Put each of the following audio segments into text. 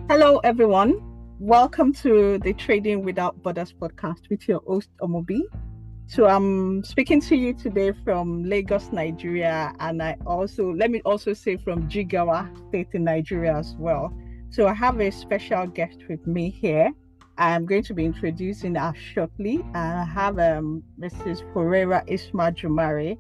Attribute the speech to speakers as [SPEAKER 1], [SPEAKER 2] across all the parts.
[SPEAKER 1] Hello, everyone. Welcome to the Trading Without Borders podcast with your host, Omobi. So I'm speaking to you today from Lagos, Nigeria, and let me also say from Jigawa State in Nigeria as well. So I have a special guest with me here. I'm going to be introducing her shortly. I have Mrs. Ferreira Isma Jumare.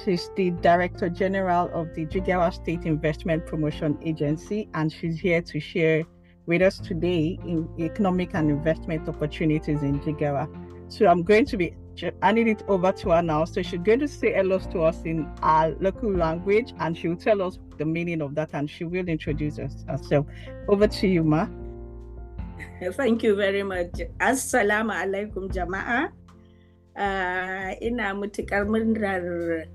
[SPEAKER 1] She's the Director General of the Jigawa State Investment Promotion Agency, and she's here to share with us today in economic and investment opportunities in Jigawa. So I'm going to be handing it over to her now. So she's going to say hello to us in our local language, and she'll tell us the meaning of that, and she will introduce us herself. Over to you, Ma.
[SPEAKER 2] Thank you very much. Assalamu alaikum jama'a. Ina matuƙar murnar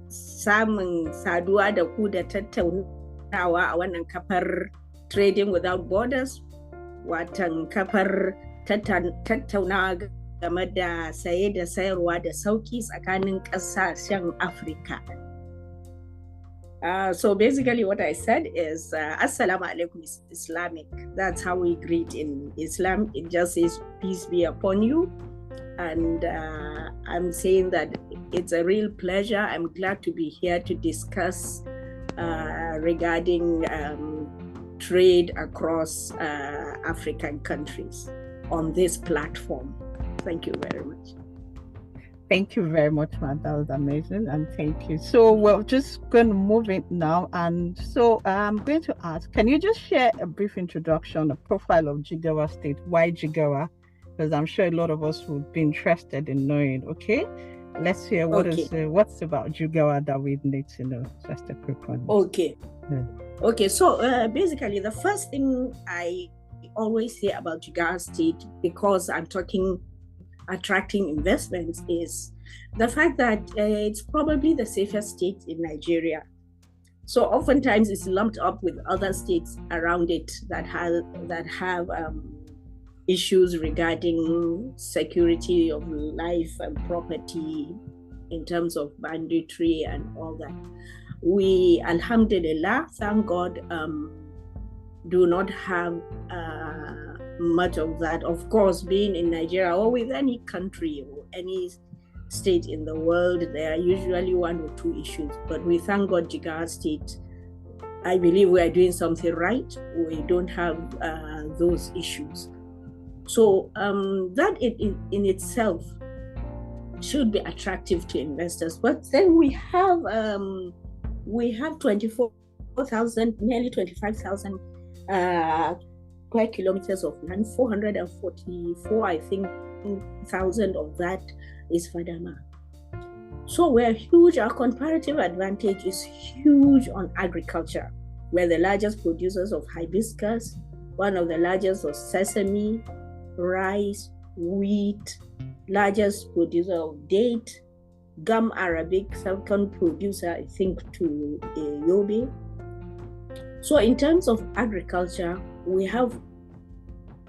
[SPEAKER 2] samun saduwa da ku da tattaunawa a wannan kafar Trading Without Borders, watan kafar tattaunawa game da saye da sayarwa da sauki tsakanin ƙasashen Afirka. So basically what I said is Assalamu alaikum is Islamic. That's how we greet in Islam. It just says peace be upon you. And I'm saying that it's a real pleasure. I'm glad to be here to discuss regarding trade across African countries on this platform. Thank you very much.
[SPEAKER 1] Thank you very much, man. That was amazing, and thank you. So we're just going to move it now, and so I'm going to ask, can you just share a brief introduction, a profile of Jigawa State? Why Jigawa? Because I'm sure a lot of us would be interested in knowing. Okay, let's hear what's about Jigawa that we need to know. Just a quick one.
[SPEAKER 2] Okay. Yeah. Okay. So basically, the first thing I always say about Jigawa State, because I'm attracting investments, is the fact that it's probably the safest state in Nigeria. So oftentimes it's lumped up with other states around it that have issues regarding security of life and property in terms of banditry and all that. We, alhamdulillah, thank God, do not have much of that. Of course, being in Nigeria or with any country or any state in the world, there are usually one or two issues. But we thank God, Jigawa State, I believe we are doing something right. We don't have those issues. So that in itself should be attractive to investors. But then we have 24,000, nearly 25,000 square kilometers of land. 444, I think, thousand of that is Fadama. So we're huge. Our comparative advantage is huge on agriculture. We're the largest producers of hibiscus, one of the largest of sesame, rice, wheat, largest producer of date, gum arabic, second producer, I think, to Yobe. So in terms of agriculture, we have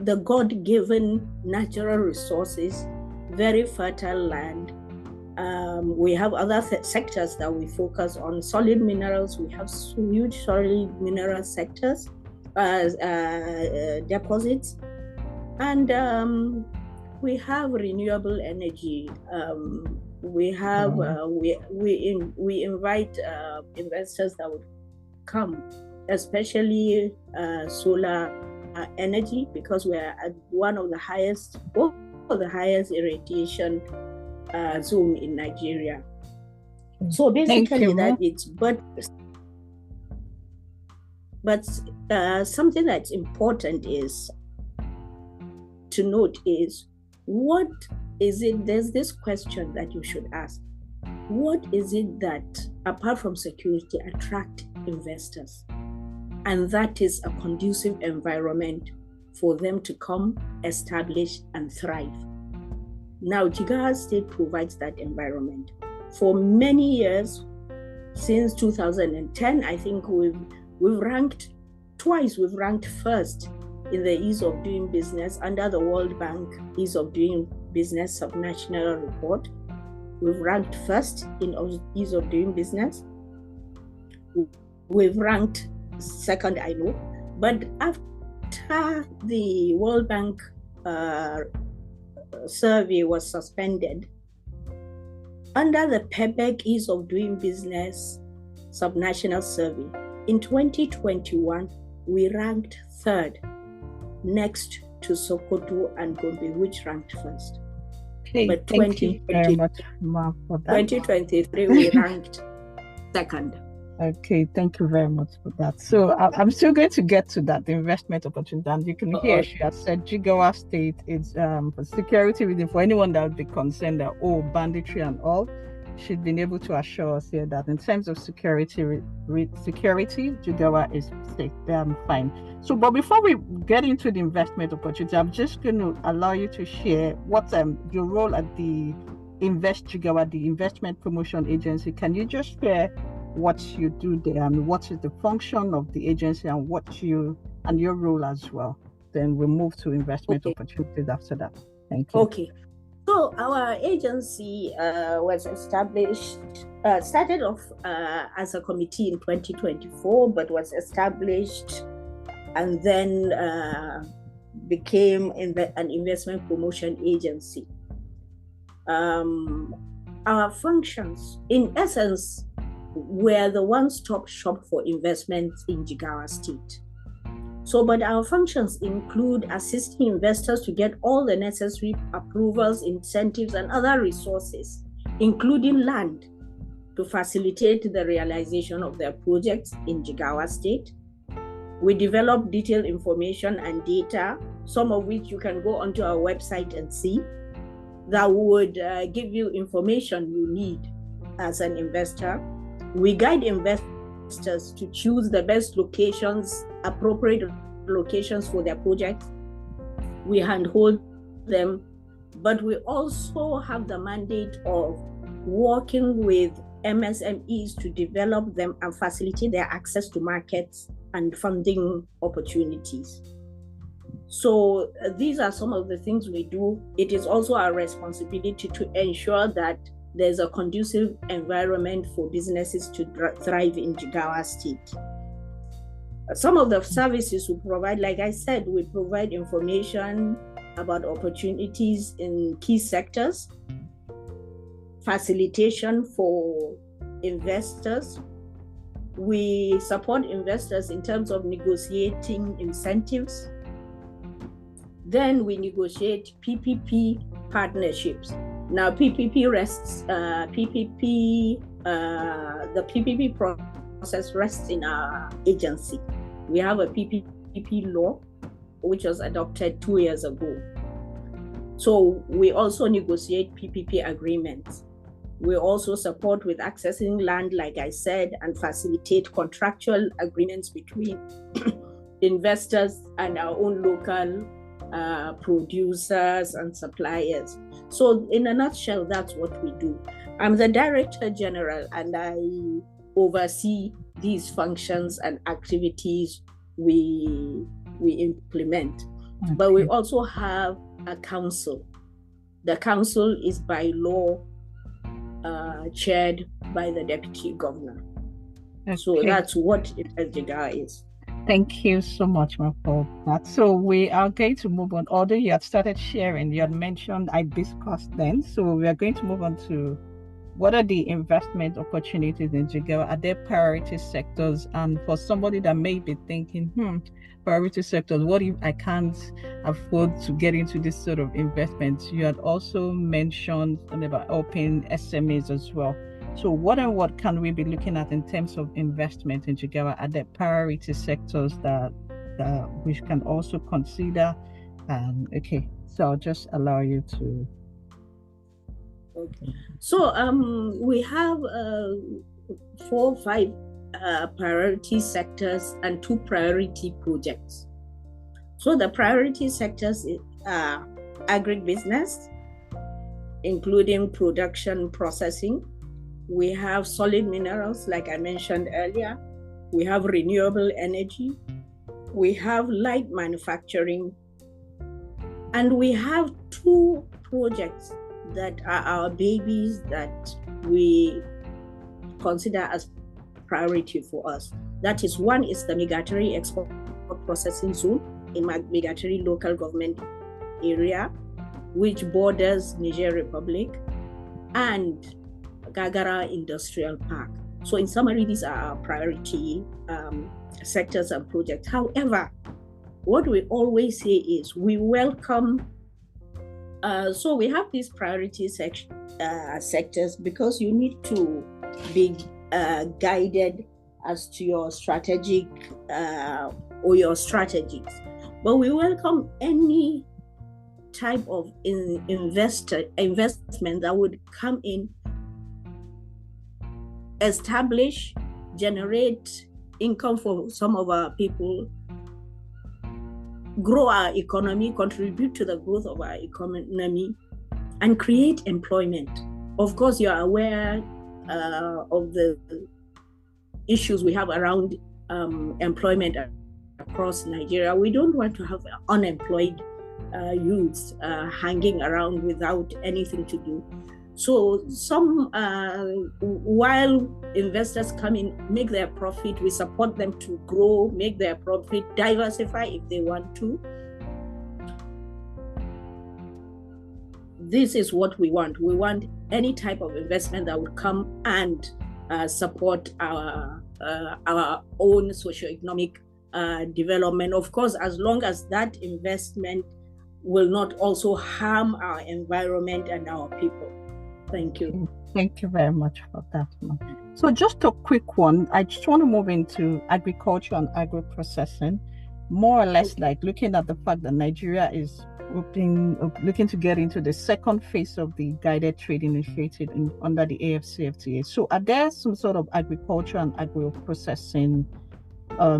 [SPEAKER 2] the God-given natural resources, very fertile land. We have other sectors that we focus on. Solid minerals, we have huge solid mineral sectors, deposits, and we have renewable energy. We have we invite investors that would come, especially solar energy, because we are at one of the highest irradiation zone in Nigeria. So basically but something that's important is to note is, what is it? There's this question that you should ask: what is it that, apart from security, attract investors? And that is a conducive environment for them to come, establish, and thrive. Now, Jigawa State provides that environment. For many years, since 2010, I think we've ranked twice. We've ranked first in the ease of doing business under the World Bank Ease of Doing Business Subnational Report. We've ranked first in ease of doing business. We've ranked second I know. But after the World Bank survey was suspended, under the PEBEC Ease of Doing Business Subnational Survey, in 2021, we ranked third, next to Sokoto and Gombe, which ranked first.
[SPEAKER 1] Okay,
[SPEAKER 2] but
[SPEAKER 1] thank you very much, Ma, for that.
[SPEAKER 2] 2023, we ranked second.
[SPEAKER 1] Okay, thank you very much for that. So I'm still going to get to that, the investment opportunity. And you can hear she has said Jigawa State is for security reason, for anyone that would be concerned that, banditry and all, she's been able to assure us here that in terms of security, Jigawa is safe. Fine. So, but before we get into the investment opportunity, I'm just going to allow you to share what's your role at the InvestJigawa, the investment promotion agency. Can you just share what you do there and what is the function of the agency and and your role as well? Then we'll move to investment opportunities after that. Thank you.
[SPEAKER 2] Okay. So our agency was established, started off as a committee in 2024, but was established and then became an investment promotion agency. Our functions, in essence, were the one-stop shop for investments in Jigawa State. So, but our functions include assisting investors to get all the necessary approvals, incentives, and other resources, including land, to facilitate the realization of their projects in Jigawa State. We develop detailed information and data, some of which you can go onto our website and see, that would give you information you need as an investor. We guide investors to choose the best locations, appropriate locations for their projects. We handhold them, but we also have the mandate of working with MSMEs to develop them and facilitate their access to markets and funding opportunities. So these are some of the things we do. It is also our responsibility to ensure that there's a conducive environment for businesses to thrive in Jigawa State. Some of the services we provide, like I said, we provide information about opportunities in key sectors, facilitation for investors. We support investors in terms of negotiating incentives. Then we negotiate PPP partnerships. Now, PPP rests, the PPP process rests in our agency. We have a PPP law, which was adopted 2 years ago. So we also negotiate PPP agreements. We also support with accessing land, like I said, and facilitate contractual agreements between investors and our own local producers and suppliers. So in a nutshell, that's what we do. I'm the Director General and I oversee these functions and activities we implement. Okay. But we also have a council. The council is by law chaired by the Deputy Governor. Okay. So that's what InvestJigawa is.
[SPEAKER 1] Thank you so much, Ma, for that. So we are going to move on. Although you had started sharing, you had mentioned hibiscus then. So we are going to move on to what are the investment opportunities in Jigawa? Are there priority sectors? And for somebody that may be thinking, priority sectors, what if I can't afford to get into this sort of investment? You had also mentioned about helping SMEs as well. So what can we be looking at in terms of investment in Jigawa? Are there priority sectors that we can also consider? Okay, so I'll just allow you to.
[SPEAKER 2] Okay. So we have 4 or 5 priority sectors and 2 priority projects. So the priority sectors are agribusiness, including production, processing. We have solid minerals, like I mentioned earlier. We have renewable energy. We have light manufacturing. And we have 2 projects that are our babies that we consider as priority for us. That is, one is the Migatari Export Processing Zone in Migatari local government area, which borders Niger Republic, and Gagara Industrial Park. So in summary, these are our priority sectors and projects. However, what we always say is we welcome, so we have these priority sectors because you need to be guided as to your strategic or your strategies. But we welcome any type of investment that would come in, establish, generate income for some of our people, grow our economy, contribute to the growth of our economy, and create employment. Of course, you are aware of the issues we have around employment across Nigeria. We don't want to have unemployed youths hanging around without anything to do. So while investors come in, make their profit, we support them to grow, make their profit, diversify if they want to. This is what we want. We want any type of investment that would come and support our own socioeconomic development. Of course, as long as that investment will not also harm our environment and our people. Thank you.
[SPEAKER 1] Thank you very much for that, ma'am. So just a quick one. I just want to move into agriculture and agro-processing, more or less like looking at the fact that Nigeria is looking to get into the second phase of the guided trading initiative under the AFCFTA. So are there some sort of agriculture and agro-processing?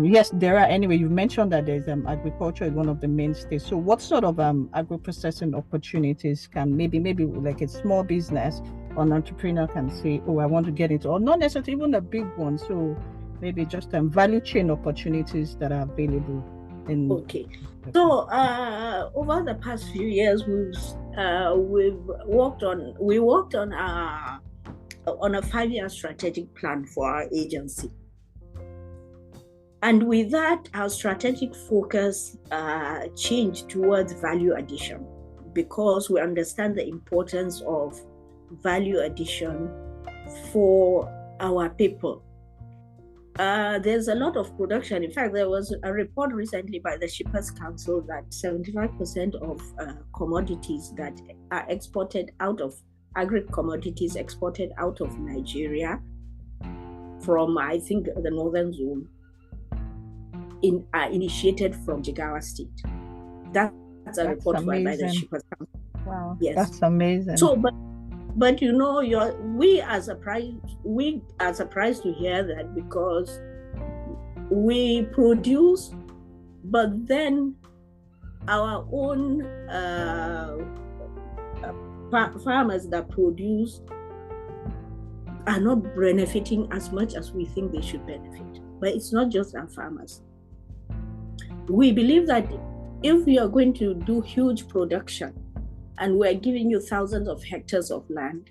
[SPEAKER 1] Yes, there are. Anyway, you mentioned that there's agriculture is one of the mainstays. So what sort of agro-processing opportunities can maybe like a small business or an entrepreneur can say, oh, I want to get into, or not necessarily even a big one. So maybe just value chain opportunities that are available.
[SPEAKER 2] Okay. So over the past few years, we worked on a 5-year strategic plan for our agency. And with that, our strategic focus changed towards value addition, because we understand the importance of value addition for our people. There's a lot of production. In fact, there was a report recently by the Shippers Council that 75% of commodities that are exported out of agri-commodities exported out of Nigeria from, I think, the northern zone are initiated from Jigawa State. That's a report by the Shippers Council.
[SPEAKER 1] Wow,
[SPEAKER 2] yes,
[SPEAKER 1] that's amazing.
[SPEAKER 2] So, but you know, we are surprised to hear that, because we produce, but then our own farmers that produce are not benefiting as much as we think they should benefit. But it's not just our farmers. We believe that if we are going to do huge production and we're giving you thousands of hectares of land,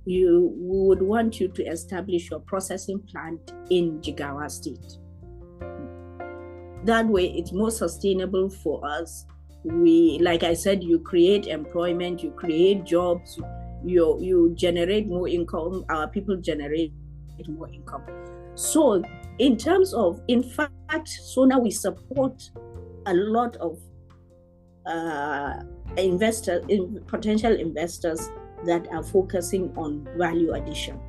[SPEAKER 2] we would want you to establish your processing plant in Jigawa State. That way, it's more sustainable for us. Like I said, you create employment, you create jobs, you generate more income, our people generate more income. So in terms of, in fact, so now we support a lot of potential investors that are focusing on value addition.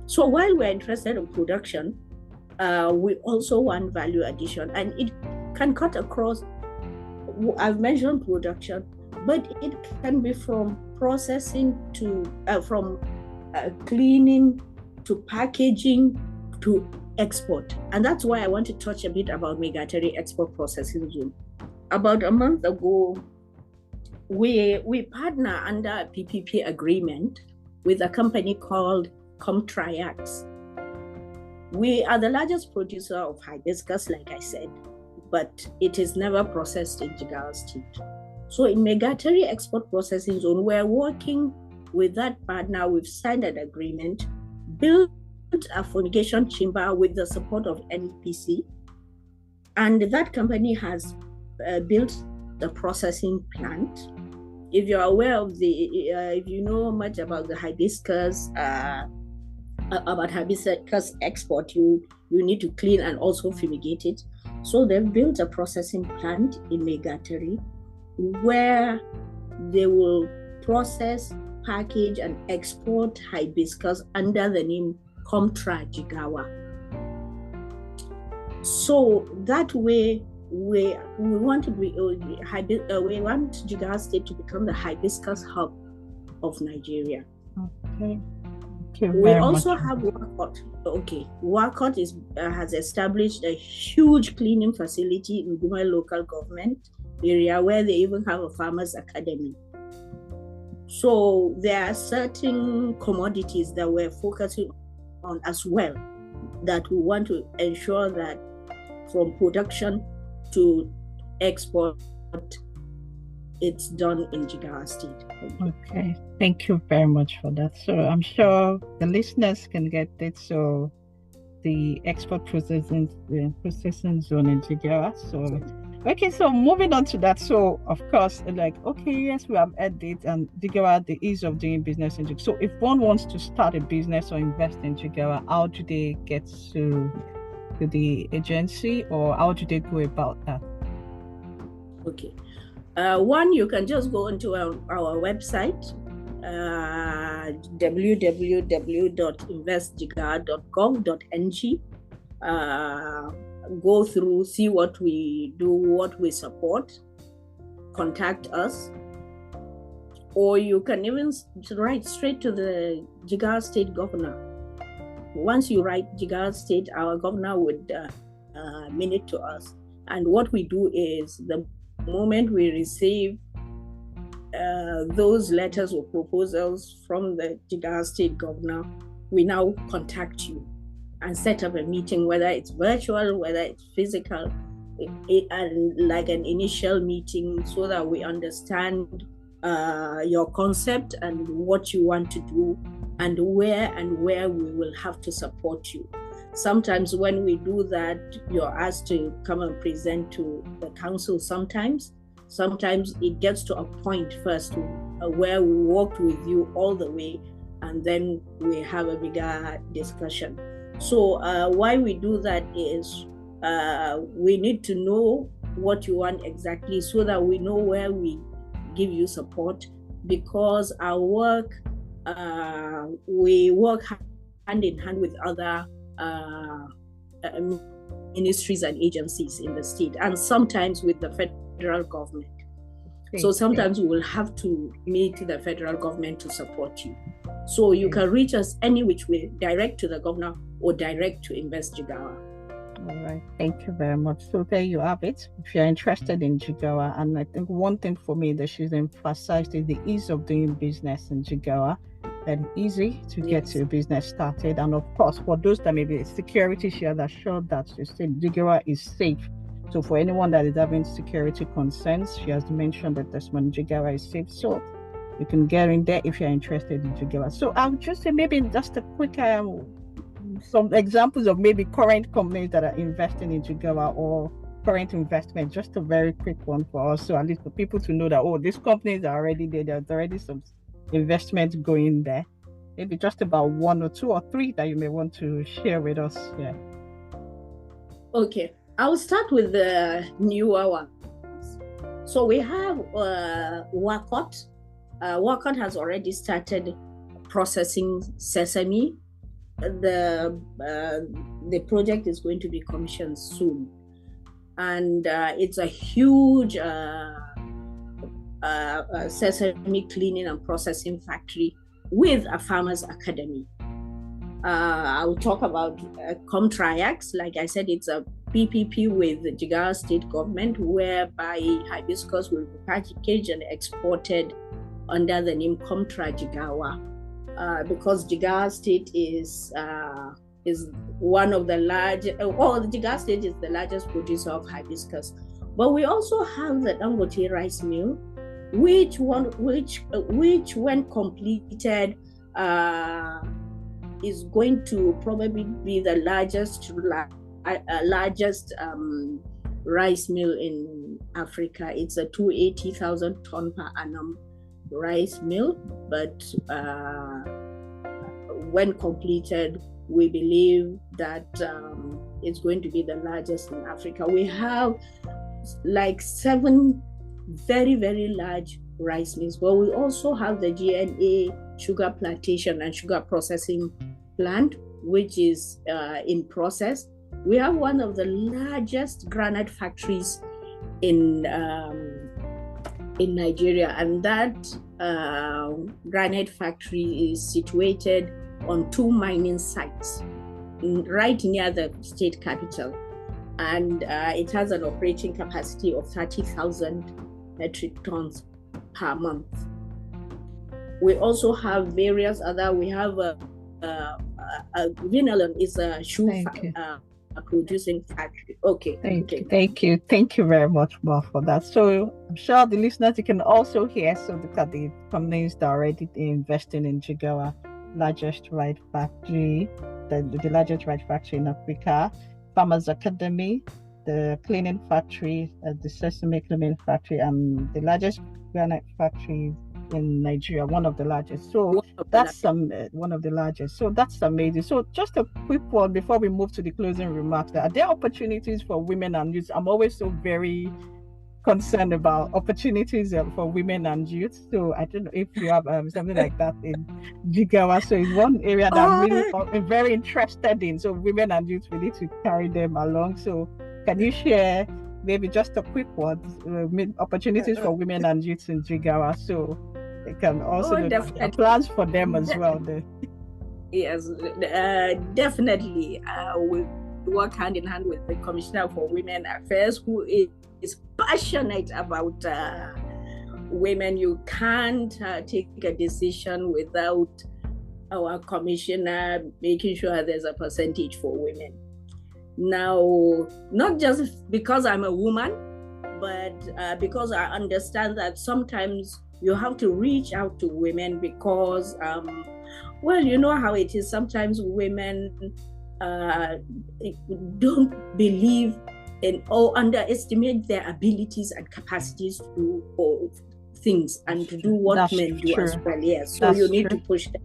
[SPEAKER 2] So while we're interested in production, we also want value addition, and it can cut across. I've mentioned production, but it can be from processing to from cleaning to packaging to export. And that's why I want to touch a bit about Migatari Export Processing Zone. About a month ago, we partner under a PPP agreement with a company called Comtriax. We are the largest producer of hibiscus, like I said, but it is never processed in Jigawa State. So in Migatari Export Processing Zone, we're working with that partner. We've signed an agreement, built a fumigation chamber with the support of NPC, and that company has built the processing plant. If you're aware of if you know much about the hibiscus, export, you need to clean and also fumigate it. So they've built a processing plant in Megatari where they will process, package, and export hibiscus under the name Jigawa. So that way, we want Jigawa State to become the hibiscus hub of Nigeria.
[SPEAKER 1] Okay.
[SPEAKER 2] We also have Wakot. Okay, Wakot has established a huge cleaning facility in Guma local government area where they even have a farmers academy. So there are certain commodities that we're focusing on as well that we want to ensure that from production to export, it's done in Jigawa State.
[SPEAKER 1] Okay, thank you very much for that. So I'm sure the listeners can get it. So the export processing zone in Jigawa. So okay, so moving on to that. So of course, yes, we have heard it, and Jigawa, the ease of doing business in Jigawa. So if one wants to start a business or invest in Jigawa, how do they get to the agency, or how do they go about that?
[SPEAKER 2] Okay. One, you can just go into our website, www.investjigawa.gov.ng. Go through, see what we do, what we support, contact us. Or you can even write straight to the Jigawa State governor. Once you write Jigawa State, our governor would mail it to us. And what we do is, the moment we receive those letters or proposals from the Jigawa State governor, we now contact you and set up a meeting, whether it's virtual, whether it's physical, and like an initial meeting, so that we understand your concept and what you want to do, and where we will have to support you. Sometimes when we do that, you're asked to come and present to the council. Sometimes it gets to a point first where we work with you all the way, and then we have a bigger discussion. So why we do that is we need to know what you want exactly, so that we know where we give you support, because our work, we work hand in hand with other ministries and agencies in the state, and sometimes with the federal government. So sometimes we will have to meet the federal government to support you. So you can reach us any which way, direct to the governor or direct to InvestJigawa.
[SPEAKER 1] All right, thank you very much. So there you have it. If you're interested in Jigawa, and I think one thing for me that she's emphasized is the ease of doing business in Jigawa. That easy to get your business started, and of course, for those that maybe security, she has assured that she said Jigawa is safe. So for anyone that is having security concerns, she has mentioned that this one Jigawa is safe. So you can get in there if you're interested in Jigawa. So I would just say maybe just a quick some examples of maybe current companies that are investing in Jigawa, or current investment, just a very quick one for us, so at least for people to know that, oh, these companies are already there, there's already some investment going there. Maybe just about one or two or three that you may want to share with us. Yeah.
[SPEAKER 2] Okay, I'll start with the newer ones. So we have Wakot. Wakot has already started processing sesame. The project is going to be commissioned soon, and it's a huge sesame cleaning and processing factory with a farmers academy. I'll talk about Comtriax. Like I said, it's a PPP with the Jigawa State government, whereby hibiscus will be packaged and exported under the name Jigawa. Because Jigawa State is one of the largest, the Jigawa State is the largest producer of hibiscus. But we also have the Dangote rice mill, which when completed is going to probably be the largest rice mill in Africa. It's a 280,000 ton per annum rice mill, but when completed, we believe that it's going to be the largest in Africa. We have like 7 very, very large rice mills, but we also have the GNA sugar plantation and sugar processing plant, which is in process. We have one of the largest granite factories in Nigeria, and that granite factory is situated on 2 mining sites right near the state capital, and it has an operating capacity of 30,000 metric tons per month. We also have various other. We have Vinalon is a shoe producing factory. Okay.
[SPEAKER 1] Thank you very much, Ma, for that. So I'm sure the listeners, you can also hear. So look at the companies that are already investing in Jigawa, largest rice factory, the largest rice factory in Africa, Farmers Academy, the cleaning factory, the Sesame cleaning factory, and the largest granite factory in Nigeria, one of the largest. So that's one of the largest. So that's amazing. So just a quick one before we move to the closing remarks. Are there opportunities for women and youth? I'm always so very concerned about opportunities for women and youth. So I don't know if you have something like that in Jigawa. So it's one area that I'm really very interested in. So women and youth, we need to carry them along. So can you share maybe just a quick one, opportunities for women and youth in Jigawa, so they can also plans for them as well.
[SPEAKER 2] Yes, definitely. We work hand in hand with the Commissioner for Women Affairs, who is passionate about women. You can't take a decision without our commissioner making sure there's a percentage for women. Now, not just because I'm a woman, but because I understand that sometimes you have to reach out to women because, well, you know how it is. Sometimes women don't believe in or underestimate their abilities and capacities to do things and to do what men do as well. Yes, so you need to push them.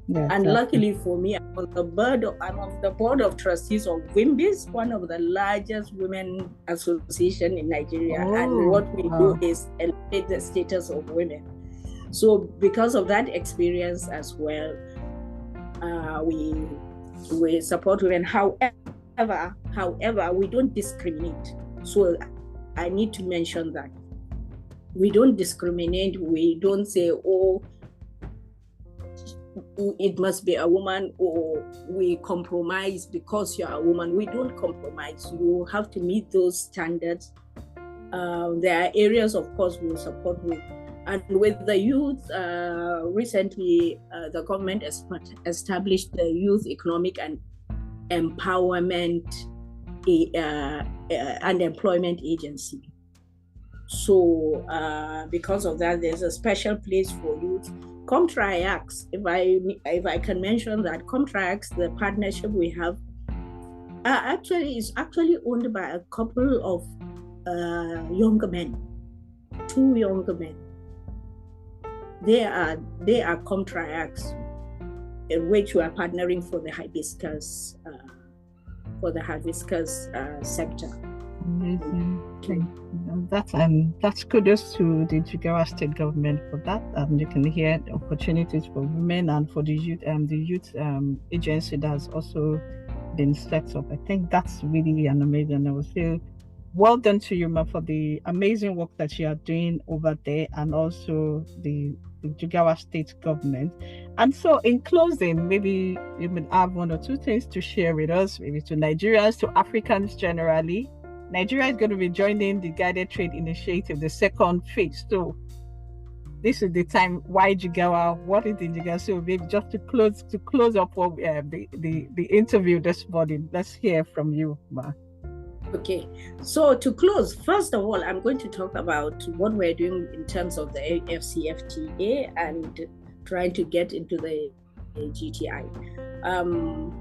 [SPEAKER 2] Yeah, and luckily for me, I'm on the board of trustees of WIMBIS, one of the largest women association in Nigeria. And what we do is elevate the status of women. So because of that experience as well, we support women. However, we don't discriminate. So I need to mention that. We don't discriminate. We don't say, oh, it must be a woman, or we compromise because you're a woman. We don't compromise. You have to meet those standards. There are areas, of course, we support with. And with the youth, recently, the government has established the Youth Economic and Empowerment and Employment Agency. So because of that, there's a special place for youth. Comtriax, if I can mention that, Comtriax, the partnership we have, is actually owned by a couple of younger men, 2 younger men. They are Comtriax, in which we are partnering for the hibiscus sector.
[SPEAKER 1] Amazing. That's kudos to the Jigawa State government for that. You can hear the opportunities for women and for the youth agency that has also been set up. I think that's really an amazing. I would say, well done to you, Ma, for the amazing work that you are doing over there, and also the Jigawa State government. And so, in closing, maybe you would have 1 or 2 things to share with us, maybe to Nigerians, to Africans generally. Nigeria is going to be joining the Guided Trade Initiative, the second phase. So this is the time. Why Jigawa? What is in Jigawa? So maybe just to close up the interview this morning, let's hear from you, Ma.
[SPEAKER 2] Okay, so to close, first of all, I'm going to talk about what we're doing in terms of the AFCFTA and trying to get into the GTI. From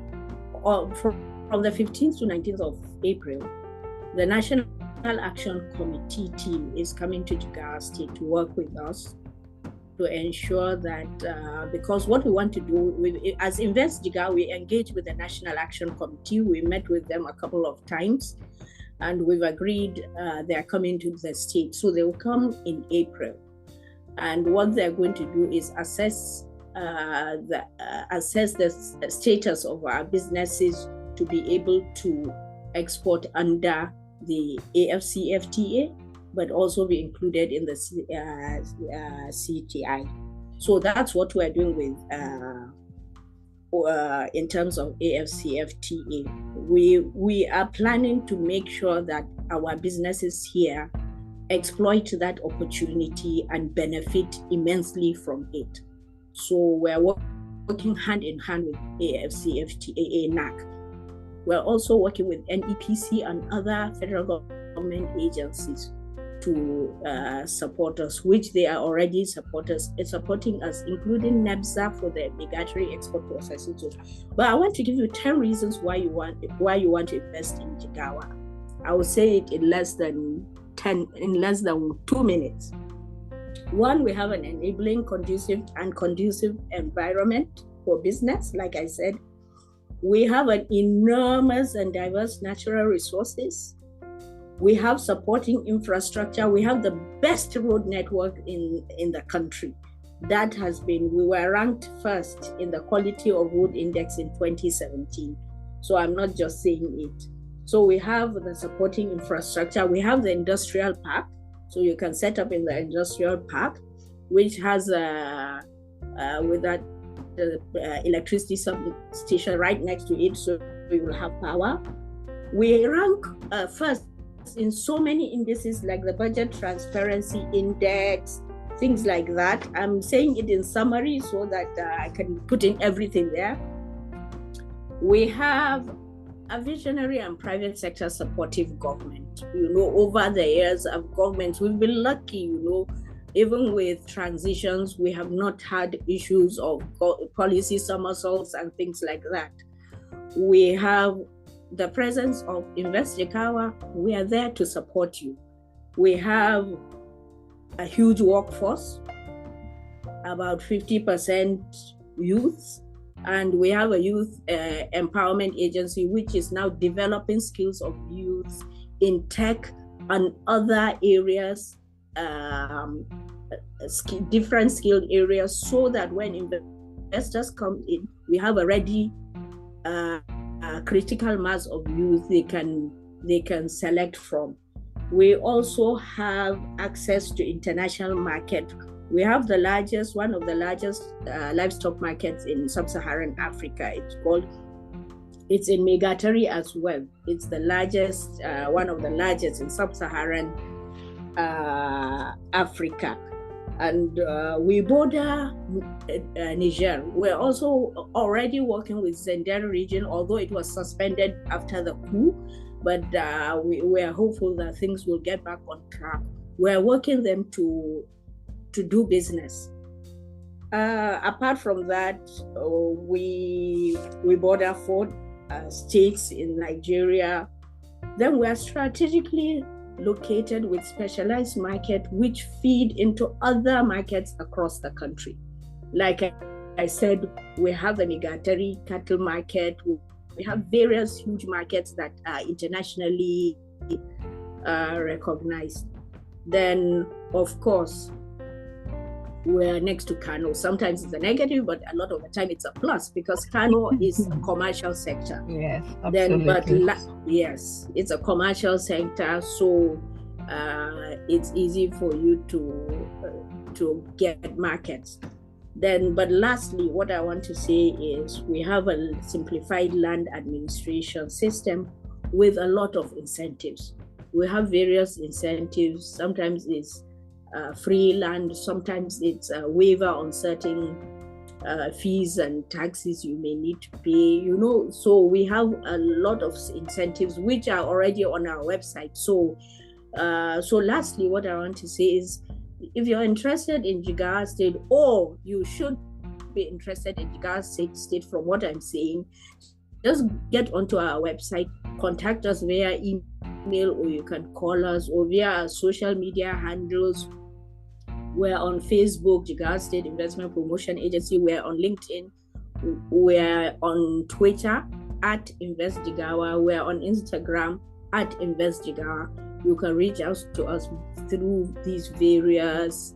[SPEAKER 2] the 15th to 19th of April, the National Action Committee team is coming to Jigawa State to work with us to ensure that, because what we want to do, as InvestJigawa, we engage with the National Action Committee. We met with them a couple of times, and we've agreed they are coming to the state. So they will come in April. And what they're going to do is assess the status of our businesses to be able to export under the AFCFTA, but also be included in the CTI. So that's what we're doing with in terms of AFCFTA. We are planning to make sure that our businesses here exploit that opportunity and benefit immensely from it. So we're working hand in hand with AFCFTA, NAC. We're also working with NEPC and other federal government agencies to support us, which they are already supporting us, including NEBSA for the obligatory export processing tools. But I want to give you 10 reasons why you want to invest in Jigawa. I will say it in less than 2 minutes. One, we have an enabling, conducive environment for business. Like I said, we have an enormous and diverse natural resources. We have supporting infrastructure. We have the best road network in the country. We were ranked first in the quality of road index in 2017. So I'm not just saying it. So we have the supporting infrastructure. We have the industrial park. So you can set up in the industrial park, which has with that electricity substation right next to it, so we will have power. We rank first in so many indices like the Budget Transparency Index, things like that. I'm saying it in summary so that I can put in everything there. We have a visionary and private sector supportive government. Over the years of governments, we've been lucky, even with transitions, we have not had issues of policy somersaults and things like that. We have the presence of InvestJigawa. We are there to support you. We have a huge workforce, about 50% youth, and we have a youth empowerment agency, which is now developing skills of youth in tech and other areas, different skilled areas, so that when investors come in, we have already a critical mass of youth they can select from. We also have access to international market. We have one of the largest livestock markets in sub-Saharan Africa. It's in Megatari as well. It's the largest, one of the largest in sub-Saharan Africa. And we border Niger. We're also already working with Zender region, although it was suspended after the coup, but we are hopeful that things will get back on track. We're working them to do business. Apart from that, we border 4 states in Nigeria. Then we are strategically located with specialized market which feed into other markets across the country. Like I said, we have the Megatari cattle market. We have various huge markets that are internationally recognized. Then, of course, we're next to Kano. Sometimes it's a negative, but a lot of the time it's a plus because Kano is a commercial sector.
[SPEAKER 1] Yes, absolutely.
[SPEAKER 2] Yes, it's a commercial sector, so it's easy for you to get markets. But lastly, what I want to say is we have a simplified land administration system with a lot of incentives. We have various incentives. Sometimes it's free land, sometimes it's a waiver on certain fees and taxes you may need to pay, so we have a lot of incentives which are already on our website. So lastly, what I want to say is, if you're interested in Jigawa State, or you should be interested in Jigawa State from what I'm saying, just get onto our website, contact us via email, or you can call us, or via our social media handles. We're on Facebook, Jigawa State Investment Promotion Agency. We're on LinkedIn. We're on Twitter at InvestJigawa. We're on Instagram at InvestJigawa. You can reach out to us through these various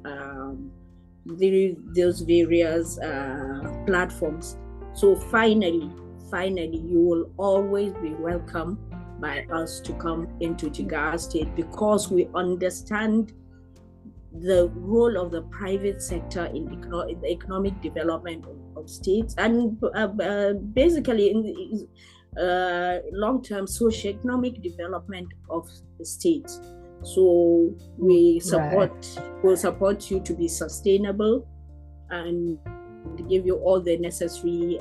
[SPEAKER 2] platforms. So finally, you will always be welcome by us to come into Jigawa State, because we understand the role of the private sector in the economic development of states, and basically in the long-term socio-economic development of the states. So we will support you to be sustainable and give you all the necessary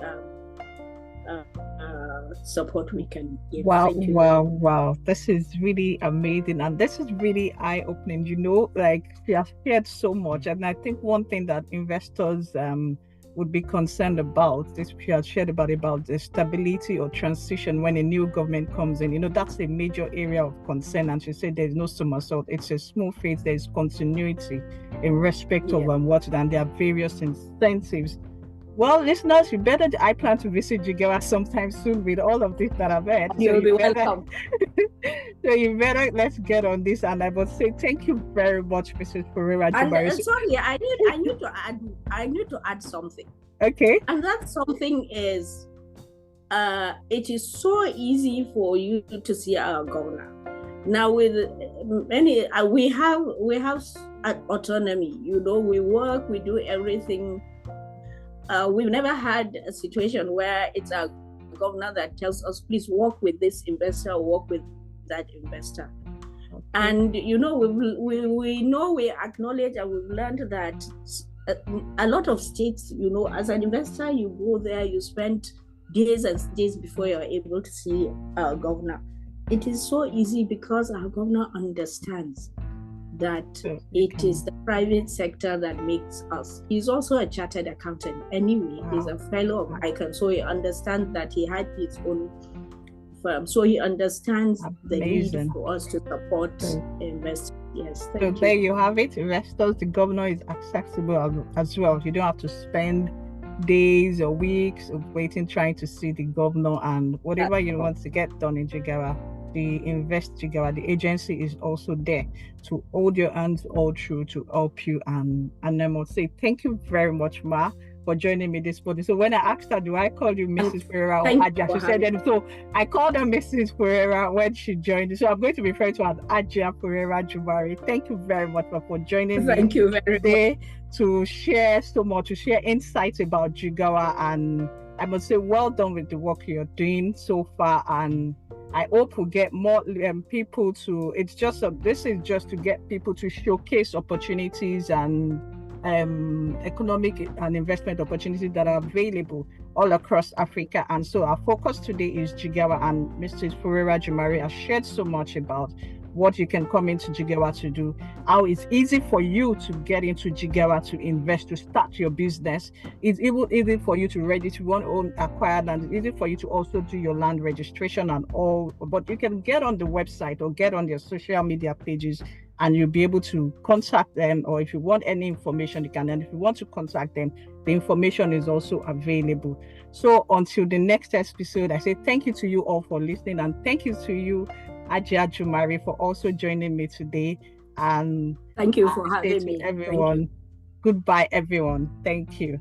[SPEAKER 2] support we can give.
[SPEAKER 1] Wow. This is really amazing, and this is really eye-opening. Like, we have heard so much, and I think one thing that investors would be concerned about, this we have shared about the stability or transition when a new government comes in. That's a major area of concern, and she said there's no somersault, it's a smooth phase, there's continuity in respect of what, and there are various incentives. Well, listeners, I plan to visit Jigawa sometime soon with all of this that I've heard.
[SPEAKER 2] You'll be welcome.
[SPEAKER 1] So let's get on this. And I would say thank you very much, Mrs. Pereira.
[SPEAKER 2] Sorry, I need to add something.
[SPEAKER 1] Okay.
[SPEAKER 2] And that something is, it is so easy for you to see our governor. Now, with many, we have autonomy. We work, we do everything. We've never had a situation where it's a governor that tells us, please work with this investor or work with that investor. Okay. And, we know, we acknowledge, and we've learned that a lot of states, as an investor, you go there, you spend days and days before you're able to see our governor. It is so easy because our governor understands that it is the private sector that makes us. He's also a chartered accountant anyway. Wow. He's a fellow of ICANN, so he understands that he had his own firm. So he understands the need for us to support investors. Yes, thank you.
[SPEAKER 1] There you have it, investors. The governor is accessible as well. You don't have to spend days or weeks of waiting, trying to see the governor, and whatever you want to get done in Jigawa. The InvestJigawa, the agency, is also there to hold your hands all through to help you. And I must say thank you very much, Ma, for joining me this morning. So when I asked her, do I call you Mrs. Pereira or Aja? She said, and so I called her Mrs. Pereira when she joined. So I'm going to refer to her as Aja Pereira Jumari. Thank you very much for joining me today to share so much, to share insights about Jigawa. And I must say, well done with the work you're doing so far. And I hope we'll get more people to, this is just to get people to showcase opportunities and economic and investment opportunities that are available all across Africa. And so our focus today is Jigawa, and Mrs. Pereira Jumari has shared so much about what you can come into Jigawa to do, how it's easy for you to get into Jigawa to invest, to start your business. It's even easy for you to register, you want to own, acquire land. It's easy for you to also do your land registration and all, but you can get on the website or get on their social media pages and you'll be able to contact them, or if you want any information, you can. And if you want to contact them, the information is also available. So until the next episode, I say thank you to you all for listening, and thank you to you, Aja Jumari, for also joining me today. And
[SPEAKER 2] thank you for having me,
[SPEAKER 1] everyone. Goodbye, everyone. Thank you.